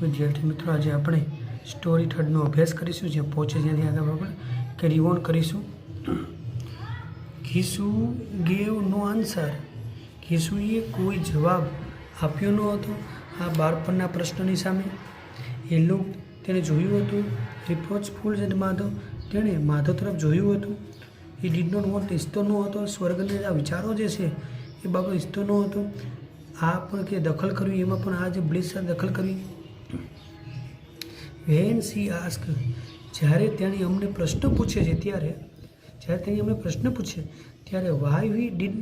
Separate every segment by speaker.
Speaker 1: વિદ્યાર્થી મિત્રો, આજે આપણે સ્ટોરી થર્ડનો અભ્યાસ કરીશું. જ્યાં પહોંચે ત્યાંથી આગળ આપણે કેરી ઓન કરીશું. ઘીસુ ગેવ નો આન્સર. ઘીસુએ કોઈ જવાબ આપ્યો ન હતો આ બાળપણના પ્રશ્નની સામે. એ લોક તેને જોયું હતું. રિપ્રોચફુલ એન્ડ માધવ. તેણે માધવ તરફ જોયું હતું. એ ડીડ નોટ વોન્ટ. ઈચ્છતો ન હતો. સ્વર્ગને આ વિચારો જે છે એ બાબત ઈચ્છતો ન હતો. આ પણ કે દખલ કરવી, એમાં પણ આ જે બ્લિસ દખલ કરવી. When she ask. જ્યારે તેણે અમને પ્રશ્ન પૂછે છે ત્યારે why we did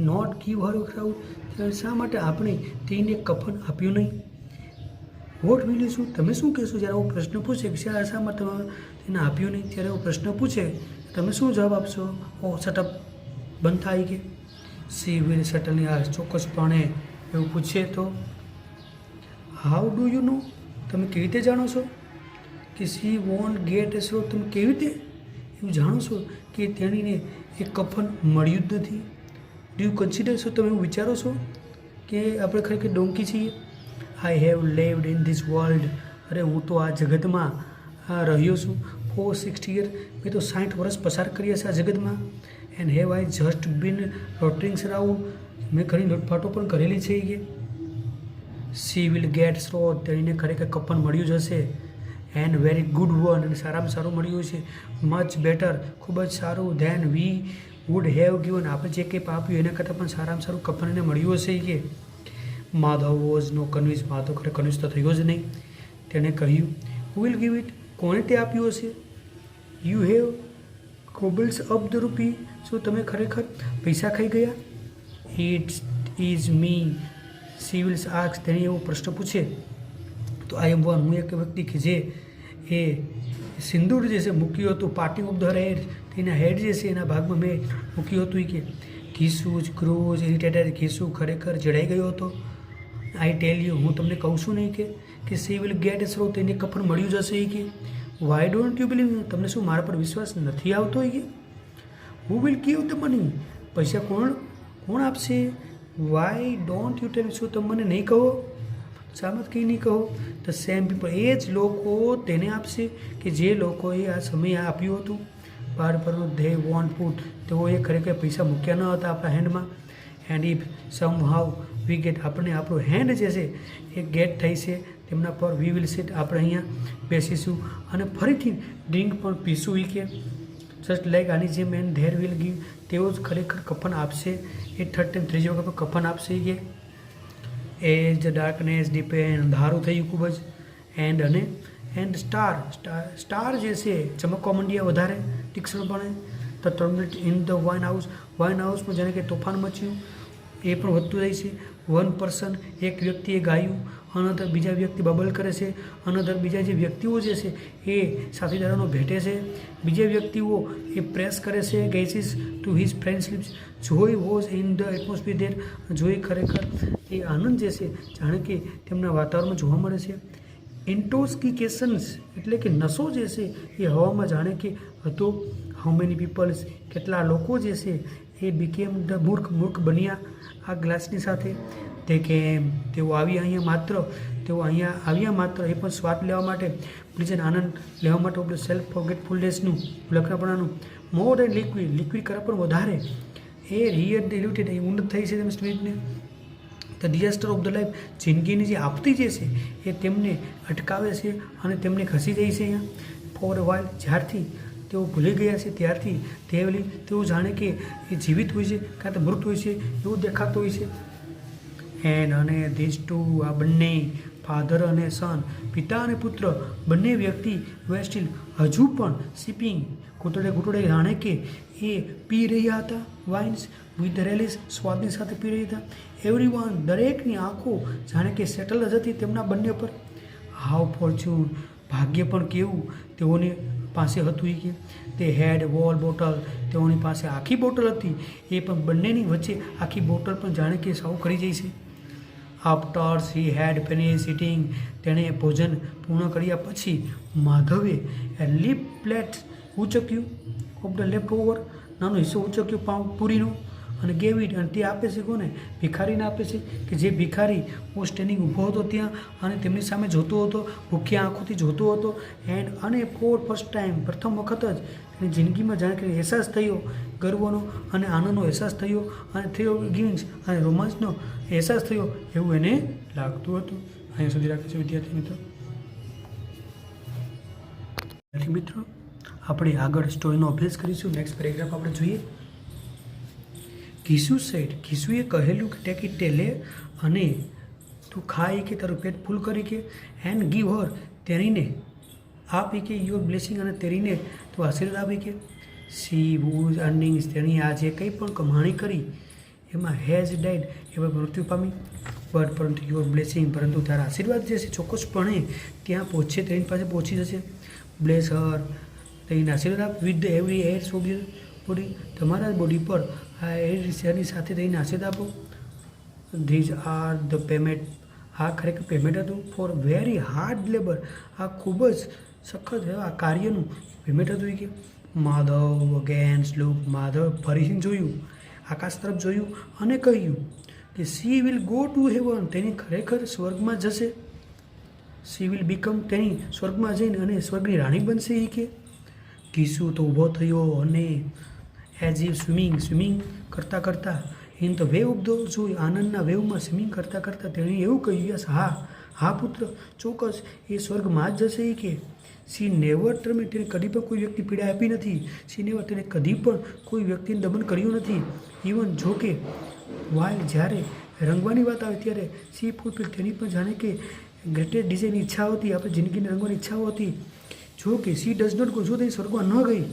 Speaker 1: not give her crowd. ત્યારે શા માટે આપણે તેને કફન આપ્યું નહીં? What will you. શું તમે શું કહેશો જ્યારે આવો પ્રશ્ન પૂછે કે શા માટે તેને આપ્યું નહીં? ત્યારે એવો પ્રશ્ન પૂછે તમે શું જવાબ આપશો? ઓ સટઅપ બંધ થાય કે સી વિલ સટનલી આ ચોક્કસપણે એવું પૂછે તો હાઉ ડુ યુ નો. તમે કેવી રીતે જાણો છો કે સી વોન્ટ ગેટ એસો. તમે કેવી રીતે એવું જાણો છો કે તેણીને એ કફન મળ્યું જ નથી? Do you consider. શું તમે એવું વિચારો છો કે આપણે ખરેખર ડોંકી છીએ? I have lived in this world. અરે હું તો આ જગતમાં રહ્યો છું ફોર 60 years. મેં તો 60 વર્ષ પસાર કર્યા છે આ જગતમાં. And have I just been રોટરિંગ્સ રાઉન્ડ. મેં ઘણી લૂંટફાટો પણ કરેલી છે કે સી વિલ ગેટ સ્રો. તેણીને ખરેખર કફન મળ્યું જ હશે. And very good one. અને સારામાં સારું મળ્યું છે. Much better. ખૂબ જ સારું. Then we would have given. આપણે જે કંઈ આપ્યું એના કરતાં પણ સારામાં સારું કફન એને મળ્યું હશે કે. Madhav was no convince. Madhav ખરેખર કન્વિન્સ તો થયો જ નહીં. તેણે કહ્યું હુ વિલ ગીવ ઇટ. કોણે તે આપ્યું હશે? You have cobbles up the rupee. શું તમે ખરેખર પૈસા ખાઈ ગયા? It's is me. She will ask. તેણે એવો પ્રશ્ન પૂછે તો આઈ એમ વન. હું એક વ્યક્તિ કે જે એ સિંદૂર જે છે મૂક્યું હતું પાર્ટિંગ ઓફ ધ હેડ. તેના હેડ જે છે એના ભાગમાં મેં મૂક્યું હતું કે ઘીસુ જ ક્રોઝ ઇરિટેટેડ. ઘીસુ ખરેખર જડાઈ ગયો હતો. આઈ ટેલ યુ. હું તમને કહું છું નહીં કે સી વિલ ગેટ સ્રો. તેને કફન મળ્યું જશે એ કે. Why don't you believe. તમને શું મારા પર વિશ્વાસ નથી આવતો એ કે. Who will give the money. પૈસા કોણ આપશે? Why don't you tell. શું તમે મને નહીં કહો? સામત કંઈ નહીં કહો. The same people. એ જ લોકો તેને આપશે કે જે લોકોએ આ સમય આપ્યું હતું બાળપણનું. They want food. તેઓએ ખરેખર પૈસા મૂક્યા ન હતા આપણા હેન્ડમાં. And if somehow we get. આપણને આપણું હેન્ડ જે છે એ ગેટ થઈ છે તેમના પર. We will seat. આપણે અહીંયા બેસીશું અને ફરીથી ડ્રિંક પણ પીશું એ કે. જસ્ટ લાઈક આની જેમ. And there will give. તેઓ જ ખરેખર કફન આપશે. એ થર્ડ ટાઈમ ત્રીજી વખત કફન આપશે કે. As the darkness depend. અંધારું થયું ખૂબ જ. એન્ડ સ્ટાર જે છે ચમકવા માંડ્યા વધારે તીક્ષ્ણપણે. The terminate in the wine હાઉસમાં જાણે કે તોફાન મચ્યું એ પણ વધતું જાય છે. One person. એક વ્યક્તિએ ગાયું. અનધર બીજા વ્યક્તિ બબલ કરે છે. અનધર બીજા જે વ્યક્તિઓ જે છે એ સાથીદારોનો ભેટે છે. બીજા વ્યક્તિઓ એ પ્રેસ કરે છે. Gases to his friendships. Joy was in the atmosphere there. જોઈ ખરેખર એ આનંદ જે છે જાણે કે તેમના વાતાવરણમાં જોવા મળે છે. ઇન્ટોક્સિકેશન્સ એટલે કે નશો જે છે એ હવામાં જાણે કે હતો. How many peoples. કેટલા લોકો જે છે એ બીકેમ ધ મૂર્ખ બન્યા આ ગ્લાસની સાથે. તે કેમ. તેઓ અહીંયા આવ્યા માત્ર એ પણ સ્વાદ લેવા માટે. પ્લીઝન. આનંદ લેવા માટે. ઓફ ધ સેલ્ફ ફોરગેટફુલનેસનું લખણાપણાનું. મોર એન્ડ લિક્વિડ કરતાં પણ વધારે. એ રિયર ડિલ્યુટેડ. એ ઉન્નત થઈ છે તેમ સ્પિરિટને. The disaster of the life. જિંદગીની જે આપતી જે છે એ તેમને અટકાવે છે અને તેમને ખસી જાય છે અહીંયા. For a while. જ્યારથી તેઓ ભૂલી ગયા છે ત્યારથી તેઓ જાણે કે એ જીવિત હોય છે કાં તો મૃત હોય છે એવું દેખાતું હોય છે. અને ધીસ ટુ. આ બંને ફાધર અને સન. પિતા અને પુત્ર બંને વ્યક્તિ વેર સ્ટીલ. હજુ પણ સિપિંગ. ઘૂંટડે જાણે કે એ પી રહ્યા હતા વાઇન્સ વિથ રેલિસ. સ્વાદની સાથે પી રહ્યા હતા. એવરીવન. દરેકની આંખો જાણે કે સેટલ જ હતી તેમના બંને પર. How Fortune. ભાગ્ય પણ કેવું તેઓની પાસે હતું કે. તે હેડ વોલ બોટલ. તેઓની પાસે આખી બોટલ હતી. એ પણ બંનેની વચ્ચે આખી બોટલ પણ જાણે કે સાવ કરી જાય છે. After she had finish eating. તેણે ભોજન પૂર્ણ કર્યા પછી માધવે લીપ પ્લેટ ઉચક્યું. Of the left over. નાનો હિસ્સો ઉચક્યો પૂરીનો. અને ગેવ ઇટ, અને તે આપે છે કોને? ભિખારીને આપે છે, કે જે ભિખારી વોઝ સ્ટેન્ડિંગ ઊભો હતો ત્યાં અને તેમની સામે જોતો હતો, ભૂખ્યા આંખોથી જોતો હતો. અને ફોર ફર્સ્ટ ટાઈમ, પ્રથમ વખત જ એની જિંદગીમાં જાણે કે અહેસાસ થયો ગર્વનો અને આનંદનો અહેસાસ થયો અને થ્રિલ ગિવ્સ અને રોમાંચનો અહેસાસ થયો એવું એને લાગતું હતું. અહીંયા સુધી રાખે છે વિદ્યાર્થી મિત્રો. મિત્રો આપણે આગળ સ્ટોરીનો અભ્યાસ કરીશું. નેક્સ્ટ પેરેગ્રાફ આપણે જોઈએ. કિસુ સેડ, કિસુએ કહેલું કે ટેક ઇટ, તે લે અને તું ખાઈ કે તારું પેટ ફૂલ કરી કે, એન્ડ ગીવ હર, તેણીને આપી કે યોર બ્લેસિંગ, અને તેણીને તું આશીર્વાદ આપી કે. સી વોઝ અર્નિંગ્સ, તેણી આજે કંઈ પણ કમાણી કરી એમાં હેઝ ડાઇડ, એમાં મૃત્યુ પામી. બટ પરંતુ યોર બ્લેસિંગ, પરંતુ તારા આશીર્વાદ જે છે ચોક્કસપણે ત્યાં પહોંચશે, તેની પાસે પહોંચી જશે. બ્લેસ હર, તેની આશીર્વાદ આપ. With the every airs of your body, તમારા બોડી પર આ એરની સાથે તેની આશીર્વાદ આપો. ધીઝ આર ધ પેમેન્ટ, આ ખરેખર પેમેન્ટ હતું. ફોર વેરી હાર્ડ લેબર, આ ખૂબ જ સખત આ કાર્યનું પેમેન્ટ હતું. કે માધવ અગેન્સ્ટ લુક, માધવ ફરીથી જોયું, આકાશ તરફ જોયું અને કહ્યું કે she will go to heaven, તેની ખરેખર સ્વર્ગમાં જશે. સી વિલ બીકમ, તેની સ્વર્ગમાં જઈને અને સ્વર્ગની રાણી બનશે. એ કે કિસુ તો ઊભો થયો અને એઝ ઇફ સ્વિમિંગ કરતાં કરતાં in the wave of the જોઈ, આનંદના વેવમાં સ્વિમિંગ કરતાં કરતાં તેણે એવું કહ્યું, યસ, હા પુત્ર, ચોક્કસ એ સ્વર્ગમાં જ જશે. એ કે સી નેવર ટર્મેન્ટ, તેને કદી પણ કોઈ વ્યક્તિ પીડા આપી નથી. સી નેવર, તેને કદી પણ કોઈ વ્યક્તિને દમન કર્યું નથી. ઇવન જો કે વાઇલ, જ્યારે રંગવાની વાત આવે ત્યારે સી ફૂલફિલ, તેની પણ જાણે કે ગ્રેટેસ્ટ ડિઝાઇનની ઈચ્છા હતી, આપણે જિંદગીને રંગવાની ઈચ્છાઓ હતી. જો કે સી ડઝ નોટ ગો, જો તે સ્વર્ગમાં ન ગઈ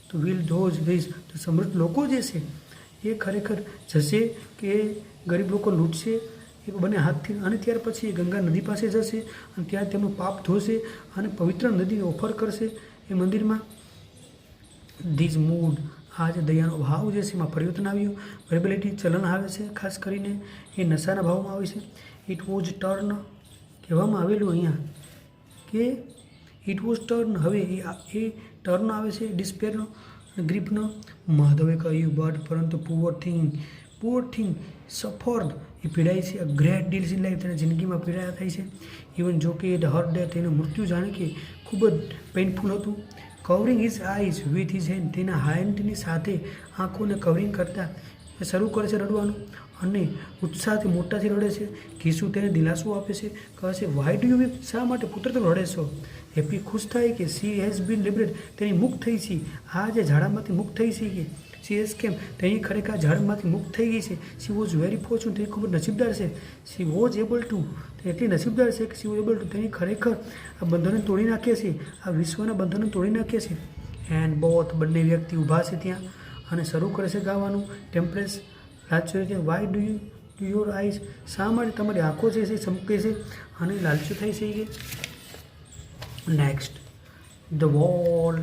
Speaker 1: તો વિલ ધોઝ વીઝ, તો સમૃદ્ધ લોકો જે છે એ ખરેખર જશે કે ગરીબ લોકો લૂંટશે એ બંને હાથથી. અને ત્યાર પછી એ ગંગા નદી પાસે જશે અને ત્યાં તેમનું પાપ ધોશે અને પવિત્ર નદી ઓફર કરશે એ મંદિરમાં. ધીઝ મૂડ, આ જે દયાનો ભાવ જે છે એમાં પરિવર્તન આવ્યું. વેરેબિલિટી, ચલન આવે છે, ખાસ કરીને એ નશાના ભાવમાં આવે છે. ઇટ વોઝ ટર્ન, કહેવામાં આવેલું અહીંયા કે ઇટ વોઝ ટર્ન, હવે એ ટર્ન આવે છે ડિસ્પેરનો, ગ્રીપનો. માધવે કહ્યું બટ, પરંતુ પુઅર થિંગ સફર્ડ, એ પીડાય છે. A great deals in life, તેના જિંદગીમાં પીડા થાય છે. ઇવન જો કે હર ડેથ, તેનું મૃત્યુ જાણે કે ખૂબ જ પેઇનફુલ હતું. Covering his eyes with his hand, તેના હેન્ડની સાથે આંખોને કવરિંગ કરતા એ શરૂ કરે છે રડવાનું અને ઉત્સાહથી મોટાથી રડે છે. કિસુ તેને દિલાસો આપે છે, કહે છે વાય ડુ યુ વીપ, શા માટે પુત્ર તો રડે છો? હેપી, ખુશ થાય કે સી હેઝ બીન લિબરેટ, તેની મુક્ત થઈ છે. આ જે ઝાડામાંથી મુક્ત થઈ છે કે સી હેઝ કેમ, તેની ખરેખર આ ઝાડમાંથી મુક્ત થઈ ગઈ છે. સી વોઝ વેરી ફોર્ચ્યુન, તેની ખૂબ જ નસીબદાર છે. સી વોઝ એબલ ટુ, એટલી નસીબદાર છે કે સી વોઝ એબલ ટુ, તેની ખરેખર આ બંધનને તોડી નાખે છે, આ વિશ્વના બંધનને તોડી નાખે છે. એન્ડ બોથ, બંને વ્યક્તિ ઊભા છે ત્યાં અને શરૂ કરે છે ગાવાનું. ટેમ્પરેસ, લાલચુ છે. વાય ડુ યોર આઈઝ, શા માટે તમારી આંખો છે એ ચમકે છે અને લાલચુ થાય છે. કે next, the wall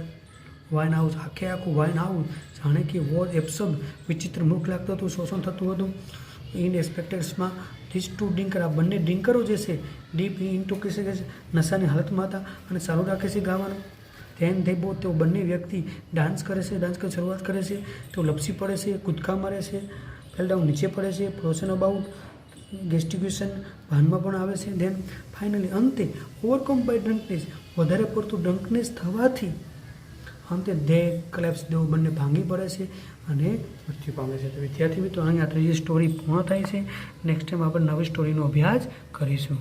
Speaker 1: wine house, આખું વાઇન હાઉસ જાણે કે વોઝ એબ્સર્ડ, વિચિત્ર મુખ લાગતું હતું, શોષણ થતું હતું. ઇન એક્સપેક્ટેડ્સમાં ધીસ ટુ ડ્રિંકર, આ બંને ડ્રિંકરો જે છે ડીપ ઇન્ટોક્સિકેશન, નશાની હાલતમાં હતા અને ચાલુ રાખે છે ગાવાનું. ધેન ધે બોથ, તેઓ બંને વ્યક્તિ ડાન્સ કરે છે, ડાન્સ કરી શરૂઆત કરે છે. તેઓ લપસી પડે છે, કૂદકા મારે છે, ફેલ ડાઉન, નીચે પડે છે, પ્રોશન અબાઉટ, ગેસ્ટિક્યુશન, ભાનમાં પણ આવે છે. ધેન ફાઇનલી, અંતે ઓવરકમ બાય ડ્રંકનેસ, વધારે પડતું ડ્રંકનેસ થવાથી અંતે ધે કલેપ્સ, તેઓ બંને ભાંગી પડે છે અને મૃત્યુ પામે છે. તો વિદ્યાર્થી મિત્રો, અહીં આ ત્રીજી સ્ટોરી પૂર્ણ થાય છે. નેક્સ્ટ ટાઈમ આપણે નવી સ્ટોરીનો અભ્યાસ કરીશું.